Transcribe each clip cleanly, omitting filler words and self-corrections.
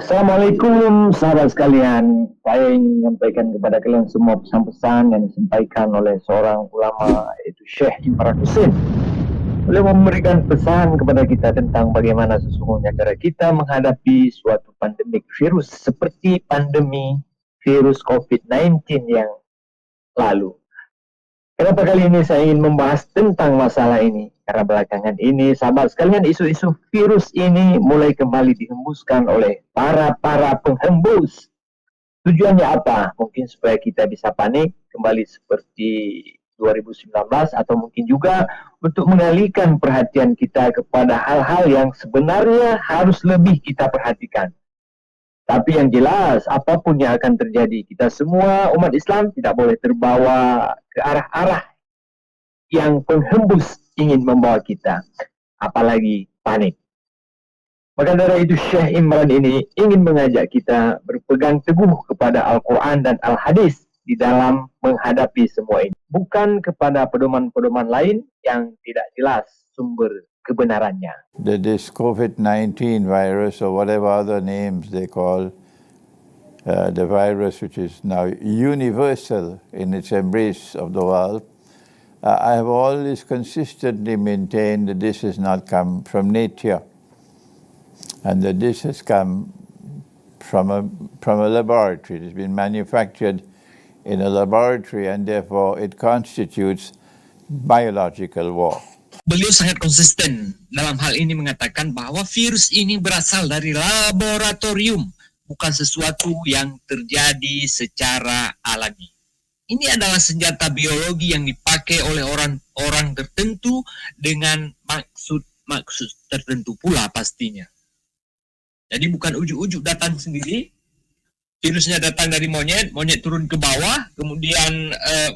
Assalamualaikum sahabat sekalian. Saya ingin menyampaikan kepada kalian semua pesan-pesan yang disampaikan oleh seorang ulama, yaitu Syekh Imran Hussein. Beliau memberikan pesan kepada kita tentang bagaimana sesungguhnya cara kita menghadapi suatu pandemik virus seperti pandemi virus COVID-19 yang lalu. Kenapa kali ini saya ingin membahas tentang masalah ini? Karena belakangan ini, sahabat sekalian, isu-isu virus ini mulai kembali dihembuskan oleh para penghembus. Tujuannya apa? Mungkin supaya kita bisa panik kembali seperti 2019, atau mungkin juga untuk mengalihkan perhatian kita kepada hal-hal yang sebenarnya harus lebih kita perhatikan. Tapi yang jelas, apapun yang akan terjadi, kita semua umat Islam tidak boleh terbawa ke arah-arah yang penghembus ingin membawa kita, apalagi panik. Maka dari itu Syekh Imran ini ingin mengajak kita berpegang teguh kepada Al-Quran dan Al-Hadis di dalam menghadapi semua ini, bukan kepada pedoman-pedoman lain yang tidak jelas sumber kebenarannya. This COVID-19 virus, or whatever other names they call the virus, which is now universal in its embrace of the world, I have always consistently maintained that this has not come from nature, and that this has come from a laboratory. It has been manufactured in a laboratory, and therefore it constitutes biological war. Beliau sangat konsisten dalam hal ini mengatakan bahwa virus ini berasal dari laboratorium, bukan sesuatu yang terjadi secara alami. Ini adalah senjata biologi yang dipakai oleh orang tertentu dengan maksud tertentu pula pastinya. Jadi bukan ujuk-ujuk datang sendiri, virusnya datang dari monyet turun ke bawah, kemudian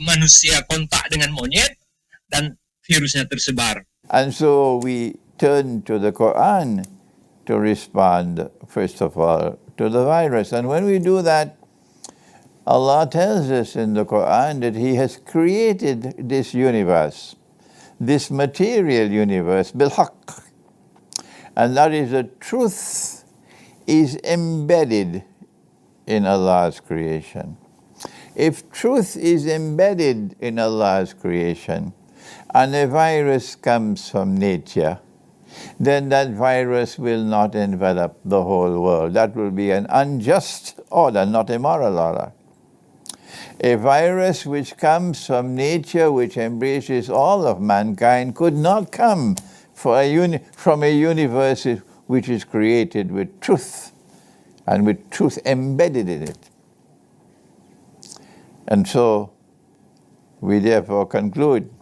manusia kontak dengan monyet, dan virusnya tersebar. And so we turn to the Quran to respond, first of all, to the virus. And when we do that, Allah tells us in the Quran that He has created this universe, this material universe, bil-haqq. And that is the truth is embedded in Allah's creation. If truth is embedded in Allah's creation, and a virus comes from nature, then that virus will not envelop the whole world. That will be an unjust order, not a moral order. A virus which comes from nature, which embraces all of mankind, could not come from a universe which is created with truth, and with truth embedded in it. And so, we therefore conclude,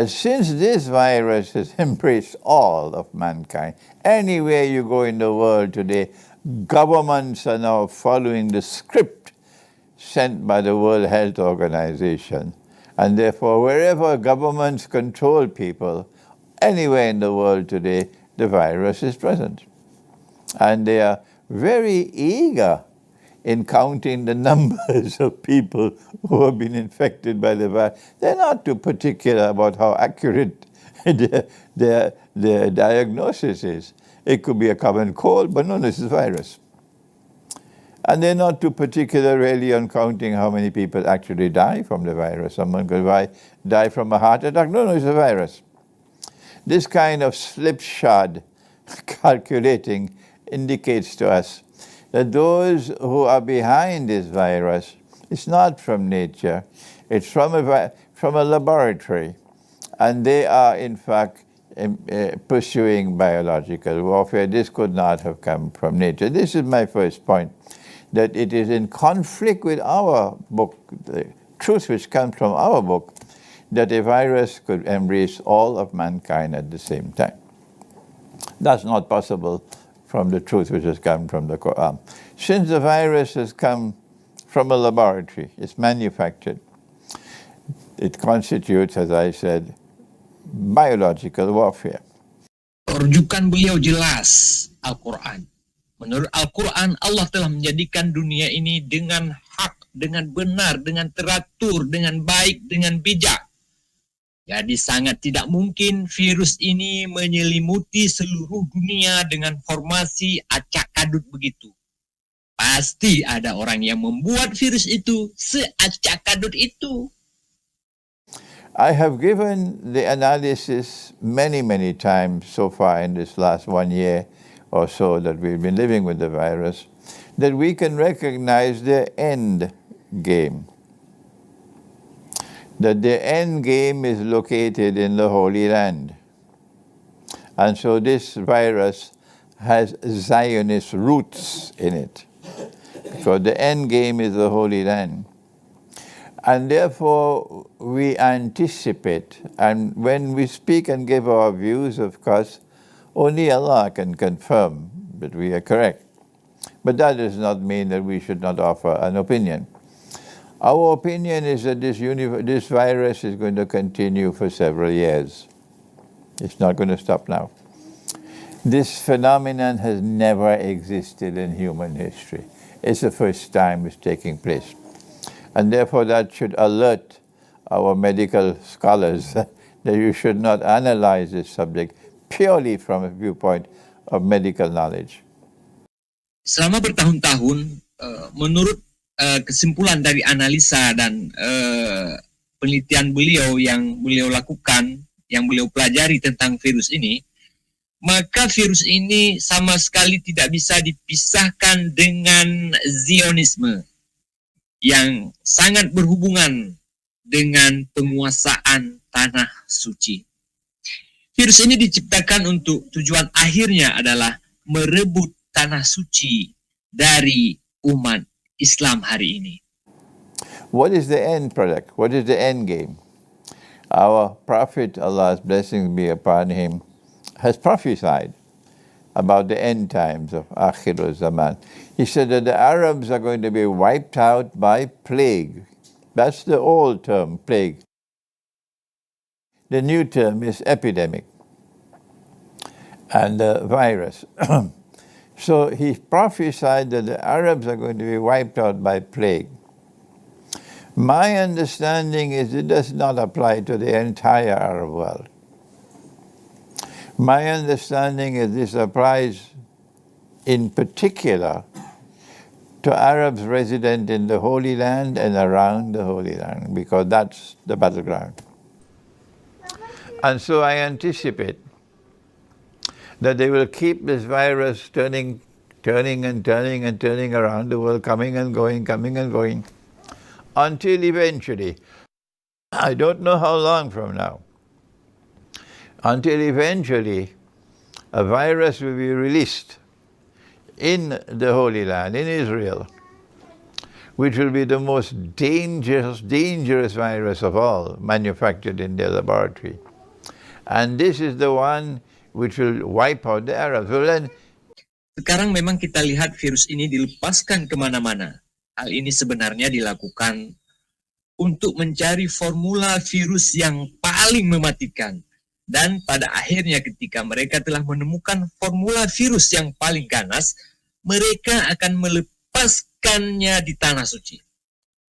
since this virus has embraced all of mankind, anywhere you go in the world today, governments are now following the script sent by the World Health Organization. And therefore, wherever governments control people, anywhere in the world today, the virus is present. And they are very eager in counting the numbers of people who have been infected by the virus. They're not too particular about how accurate their diagnosis is. It could be a common cold, but no, this is virus. And they're not too particular really on counting how many people actually die from the virus. Someone could die from a heart attack. No, it's a virus. This kind of slipshod calculating indicates to us that those who are behind this virus, it's not from nature, it's from a laboratory, and they are in fact pursuing biological warfare. This could not have come from nature. This is my first point, that it is in conflict with our book, the truth which comes from our book, that a virus could embrace all of mankind at the same time. That's not possible from the truth which has come from the Quran. Since the virus has come from a laboratory, it's manufactured, it constitutes, as I said, biological warfare. Rujukan beliau jelas, Al-Quran. Menurut Al-Quran, Allah telah menjadikan dunia ini dengan hak, dengan benar, dengan teratur, dengan baik, dengan bijak. Jadi sangat tidak mungkin virus ini menyelimuti seluruh dunia dengan formasi acak-adut begitu. pasti ada orang yang membuat virus itu seacak-kadut itu. I have given the analysis many, many times so far in this last 1 year or so that we've been living with the virus, that we can recognize the end game. That the end game is located in the Holy Land. And so this virus has Zionist roots in it. Because the end game is the Holy Land. And therefore, we anticipate, and when we speak and give our views, of course, only Allah can confirm that we are correct. But that does not mean that we should not offer an opinion. Our opinion is that this virus is going to continue for several years. It's not going to stop now. This phenomenon has never existed in human history. It's the first time it's taking place. And therefore that should alert our medical scholars that you should not analyze this subject purely from a viewpoint of medical knowledge. Selama bertahun-tahun, menurut kesimpulan dari analisa dan penelitian beliau yang beliau lakukan, yang beliau pelajari tentang virus ini, maka virus ini sama sekali tidak bisa dipisahkan dengan Zionisme yang sangat berhubungan dengan penguasaan tanah suci. Virus ini diciptakan untuk tujuan akhirnya adalah merebut tanah suci dari umat Islam hari ini. What is the end product? What is the end game? Our Prophet, Allah's blessings be upon him, has prophesied about the end times of Akhirul Zaman. He said that the Arabs are going to be wiped out by plague. That's the old term, plague. The new term is epidemic and virus. So he prophesied that the Arabs are going to be wiped out by plague. My understanding is it does not apply to the entire Arab world. My understanding is this applies in particular to Arabs resident in the Holy Land and around the Holy Land, because that's the battleground. And so I anticipate that they will keep this virus turning around the world, coming and going, until eventually, I don't know how long from now, until eventually a virus will be released in the Holy Land, in Israel, which will be the most dangerous virus of all manufactured in their laboratory. And this is the one which will wipe out the Arabs. Well, then, sekarang memang kita lihat virus ini dilepaskan kemana-mana. Hal ini sebenarnya dilakukan untuk mencari formula virus yang paling mematikan. Dan pada akhirnya ketika mereka telah menemukan formula virus yang paling ganas, mereka akan melepaskannya di tanah suci.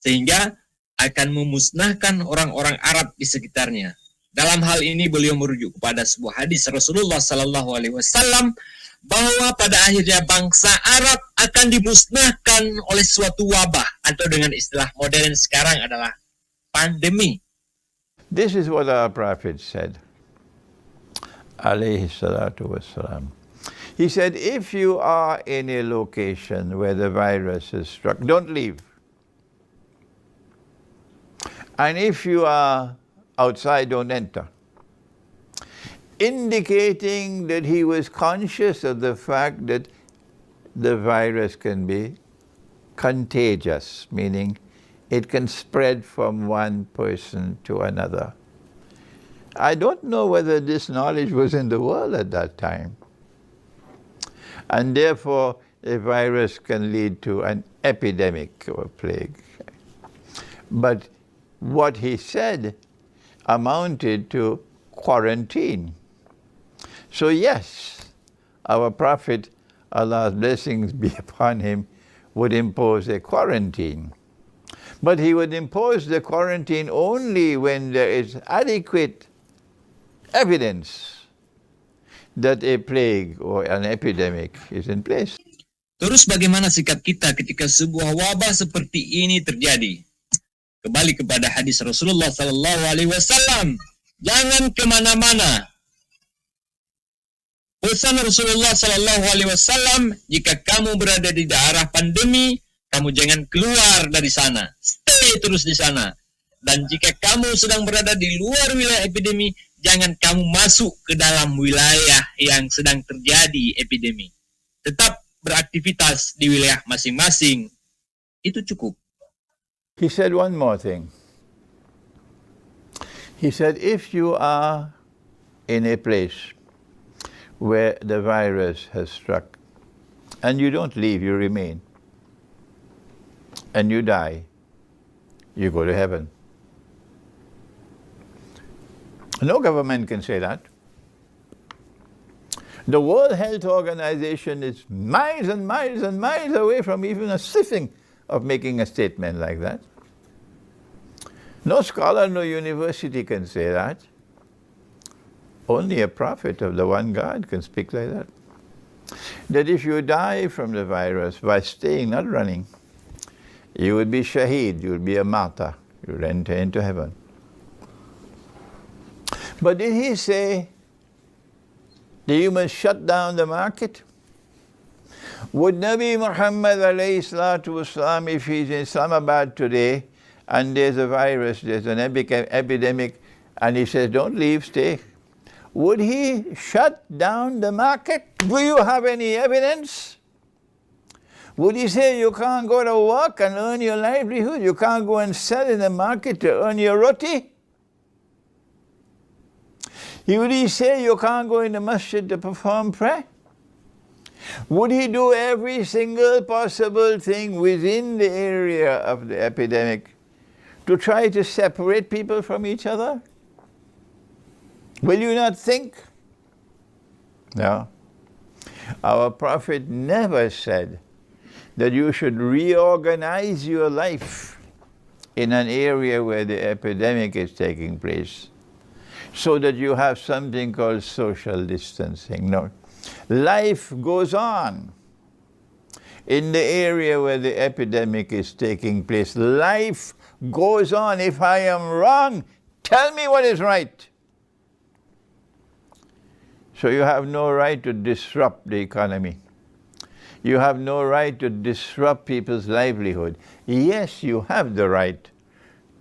Sehingga akan memusnahkan orang-orang Arab di sekitarnya. Dalam hal ini beliau merujuk kepada sebuah hadis Rasulullah SAW bahwa pada akhirnya bangsa Arab akan dimusnahkan oleh suatu wabah, atau dengan istilah modern sekarang adalah pandemi. This is what our Prophet said, alayhi salatu wassalam. He said, if you are in a location where the virus is struck, don't leave. And if you are outside, don't enter. Indicating that he was conscious of the fact that the virus can be contagious, meaning it can spread from one person to another. I don't know whether this knowledge was in the world at that time. And therefore, a virus can lead to an epidemic or plague. But what he said amounted to quarantine. So yes, our Prophet, Allah's blessings be upon him, would impose a quarantine. But he would impose the quarantine only when there is adequate evidence that a plague or an epidemic is in place. Terus bagaimana sikap kita ketika sebuah wabah seperti ini terjadi? Kembali kepada hadis Rasulullah SAW. Jangan kemana-mana. Pesan Rasulullah SAW, jika kamu berada di daerah pandemi, kamu jangan keluar dari sana. Stay terus di sana. Dan jika kamu sedang berada di luar wilayah epidemi, jangan kamu masuk ke dalam wilayah yang sedang terjadi epidemi. Tetap beraktivitas di wilayah masing-masing. Itu cukup. He said one more thing. He said, if you are in a place where the virus has struck, and you don't leave, you remain, and you die, you go to heaven. No government can say that. The World Health Organization is miles and miles and miles away from even a sniffing of making a statement like that. No scholar, no university can say that. Only a prophet of the one God can speak like that. That if you die from the virus by staying, not running, you would be shaheed, you would be a martyr, you would enter into heaven. But did he say that you must shut down the market? Would Nabi Muhammad alayhi salatu wasalam, if he's in Islamabad today and there's a virus, there's an epidemic, and he says, don't leave, stay, would he shut down the market? Do you have any evidence? Would he say you can't go to work and earn your livelihood? You can't go and sell in the market to earn your roti? Would he say you can't go in the masjid to perform prayer? Would he do every single possible thing within the area of the epidemic to try to separate people from each other? Will you not think? No. Our Prophet never said that you should reorganize your life in an area where the epidemic is taking place, so that you have something called social distancing. No. Life goes on in the area where the epidemic is taking place. Life goes on. If I am wrong, tell me what is right. So you have no right to disrupt the economy. You have no right to disrupt people's livelihood. Yes, you have the right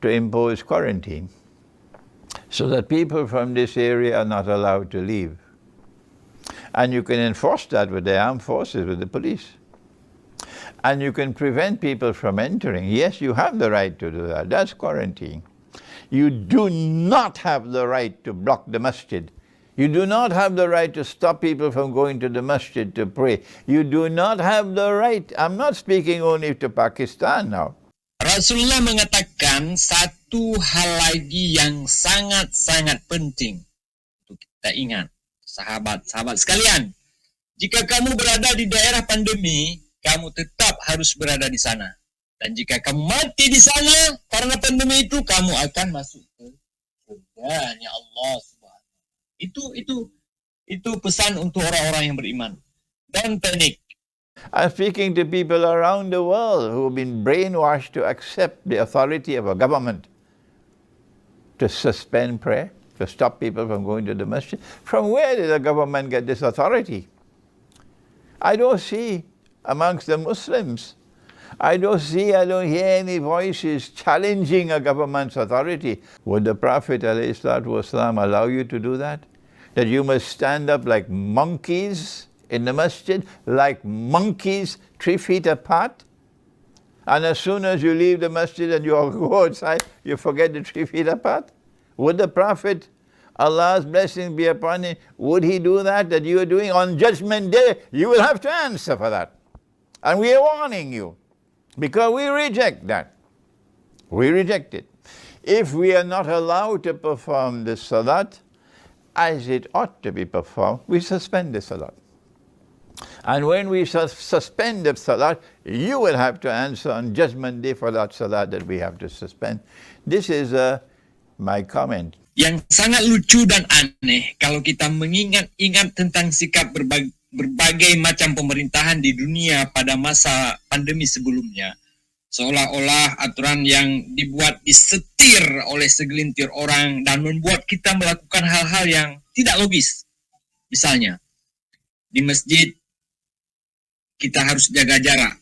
to impose quarantine, so that people from this area are not allowed to leave. And you can enforce that with the armed forces, with the police. And you can prevent people from entering. Yes, you have the right to do that. That's quarantine. You do not have the right to block the masjid. You do not have the right to stop people from going to the masjid to pray. You do not have the right. I'm not speaking only to Pakistan now. Rasulullah mengatakan satu hal lagi yang sangat-sangat penting untuk kita ingat, sahabat-sahabat sekalian. Jika kamu berada di daerah pandemi, kamu tetap harus berada di sana. Dan jika kamu mati di sana karena pandemi itu, kamu akan masuk ke surganya Allah Subhanahu. Itu pesan untuk orang-orang yang beriman. Don't panic. I'm speaking to people around the world who have been brainwashed to accept the authority of a government to suspend prayer, to stop people from going to the masjid. From where did the government get this authority? I don't see amongst the Muslims. I don't hear any voices challenging a government's authority. Would the Prophet ﷺ allow you to do that? That you must stand up like monkeys in the masjid, like monkeys 3 feet apart? And as soon as you leave the masjid and you go outside, you forget the 3 feet apart? Would the Prophet, Allah's blessing be upon him, would he do that you are doing? On Judgment Day, you will have to answer for that. And we are warning you, because we reject that. We reject it. If we are not allowed to perform the salat as it ought to be performed, we suspend the salat. And when we suspend the salat, you will have to answer on Judgment Day for that salat that we have to suspend. This is my comment. Yang sangat lucu dan aneh kalau kita mengingat-ingat tentang sikap berbagai macam pemerintahan di dunia pada masa pandemi sebelumnya, seolah-olah aturan yang dibuat disetir oleh segelintir orang dan membuat kita melakukan hal-hal yang tidak logis. Misalnya, di masjid kita harus jaga jarak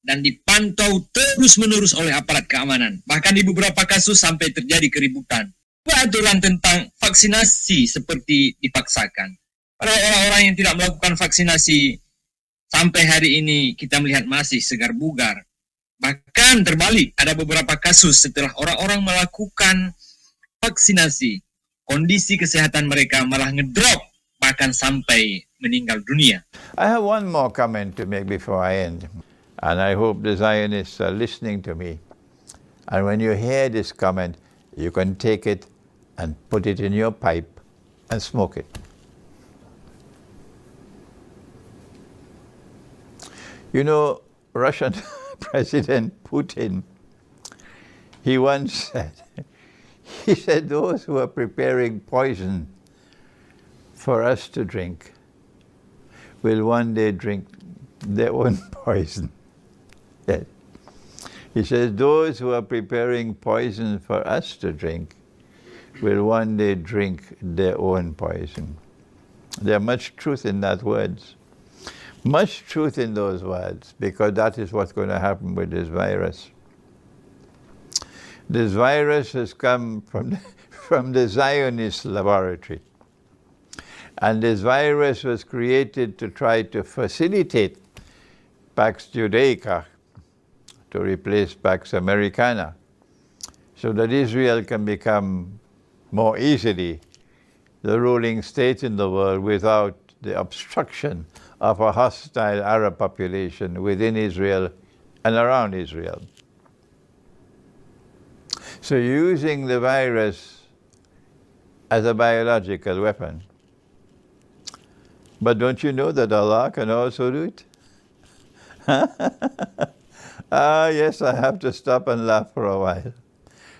dan dipantau terus-menerus oleh aparat keamanan. Bahkan di beberapa kasus sampai terjadi keributan. Aturan tentang vaksinasi seperti dipaksakan. Para orang-orang yang tidak melakukan vaksinasi sampai hari ini kita melihat masih segar bugar. Bahkan terbalik, ada beberapa kasus setelah orang-orang melakukan vaksinasi, kondisi kesehatan mereka malah ngedrop, bahkan sampai meninggal dunia. I have one more comment to make before I end. And I hope the Zionists are listening to me. And when you hear this comment, you can take it and put it in your pipe and smoke it. You know, Russian President Putin, he once said, he said those who are preparing poison for us to drink will one day drink their own poison. Yes. He says those who are preparing poison for us to drink will one day drink their own poison. There's much truth in that words. Much truth in those words, because that is what's going to happen with this virus. This virus has come from the Zionist laboratory. And this virus was created to try to facilitate Pax Judaica, to replace Pax Americana, so that Israel can become more easily the ruling state in the world without the obstruction of a hostile Arab population within Israel and around Israel. So using the virus as a biological weapon. But don't you know that Allah can also do it? Yes, I have to stop and laugh for a while.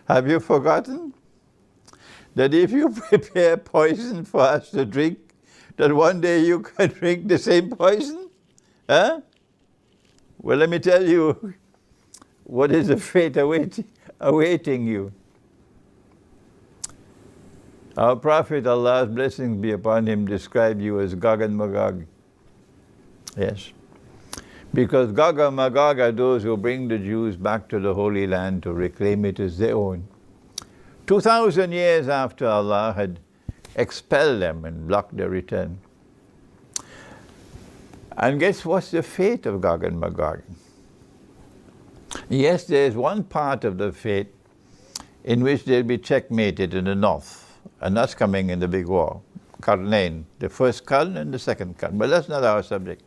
Have you forgotten that if you prepare poison for us to drink, that one day you can drink the same poison? Huh? Well, let me tell you what is the fate awaiting you. Our Prophet, Allah's blessings be upon him, described you as Gog and Magog. Yes. Because Gog and Magog are those who bring the Jews back to the Holy Land to reclaim it as their own. 2,000 years after Allah had expelled them and blocked their return. And guess what's the fate of Gog and Magog? Yes, there is one part of the fate in which they'll be checkmated in the north. And that's coming in the big war, Qarnayn, the first Qarn and the second Qarn. But that's not our subject.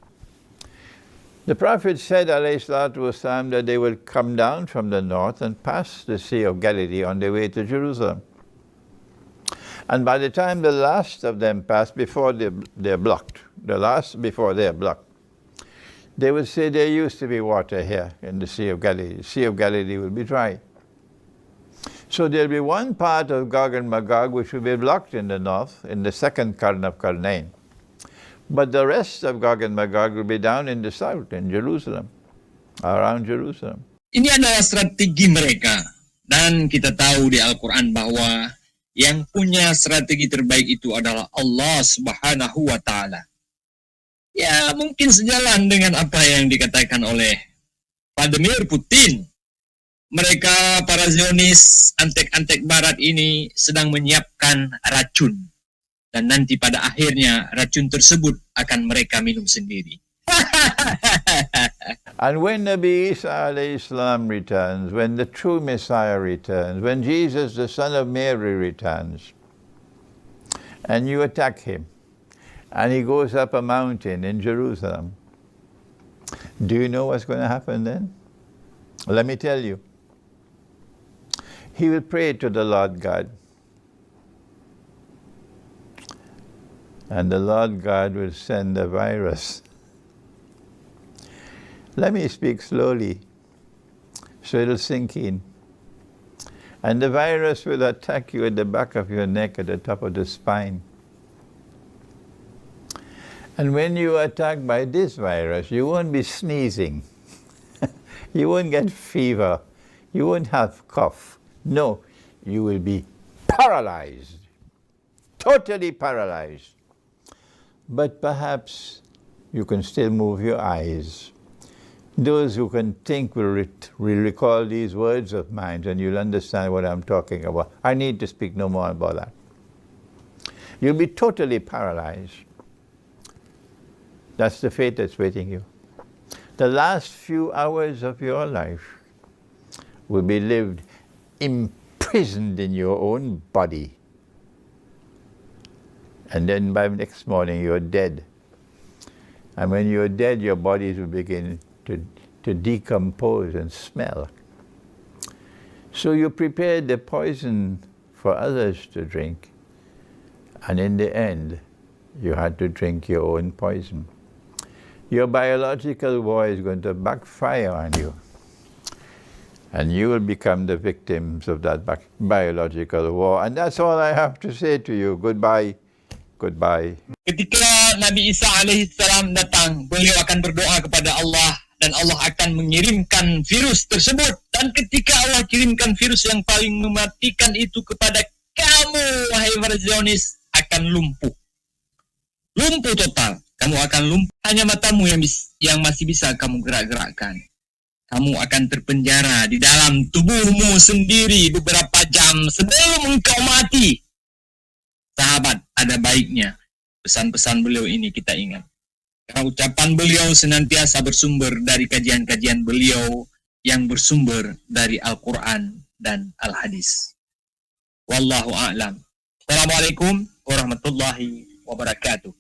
The Prophet said, alayhi salatu wasalam, that they will come down from the north and pass the Sea of Galilee on their way to Jerusalem. And by the time the last of them pass, before they're blocked, the last before they're blocked, they will say there used to be water here in the Sea of Galilee. The Sea of Galilee will be dry. So there'll be one part of Gog and Magog which will be blocked in the north, in the second Qarn of Qarnayn. But the rest of Gog and Magog will be down in the south, in Jerusalem, around Jerusalem. Ini adalah strategi mereka. Dan kita tahu di Al-Quran bahwa yang punya strategi terbaik itu adalah Allah Subhanahu wa Ta'ala. Ya, mungkin sejalan dengan apa yang dikatakan oleh Vladimir Putin. Mereka, para Zionis, antek-antek barat ini sedang menyiapkan racun. Dan nanti pada akhirnya racun tersebut akan mereka minum sendiri. And when Nabi Isa alayhi salam returns, when the true Messiah returns, when Jesus, the son of Mary, returns, and you attack him, and he goes up a mountain in Jerusalem, do you know what's going to happen then? Let me tell you. He will pray to the Lord God. And the Lord God will send a virus. Let me speak slowly, so it'll sink in. And the virus will attack you at the back of your neck, at the top of the spine. And when you are attacked by this virus, you won't be sneezing. You won't get fever. You won't have cough. No, you will be paralyzed. Totally paralyzed. But perhaps you can still move your eyes. Those who can think will recall these words of mine, and you'll understand what I'm talking about. I need to speak no more about that. You'll be totally paralyzed. That's the fate that's waiting you. The last few hours of your life will be lived imprisoned in your own body. And then by the next morning, you're dead. And when you're dead, your bodies will begin to decompose and smell. So you prepared the poison for others to drink, and in the end, you had to drink your own poison. Your biological war is going to backfire on you, and you will become the victims of that biological war. And that's all I have to say to you. Goodbye. Goodbye. Ketika Nabi Isa alaihissalam datang, beliau akan berdoa kepada Allah dan Allah akan mengirimkan virus tersebut. Dan ketika Allah kirimkan virus yang paling mematikan itu kepada kamu, wahai para Zionis, akan lumpuh. Lumpuh total. Kamu akan lumpuh. Hanya matamu yang masih bisa kamu gerak-gerakkan. Kamu akan terpenjara di dalam tubuhmu sendiri beberapa jam sebelum engkau mati. Sahabat, ada baiknya pesan-pesan beliau ini kita ingat. Karena ucapan beliau senantiasa bersumber dari kajian-kajian beliau yang bersumber dari Al-Quran dan Al-Hadis. Wallahu a'lam. Assalamualaikum warahmatullahi wabarakatuh.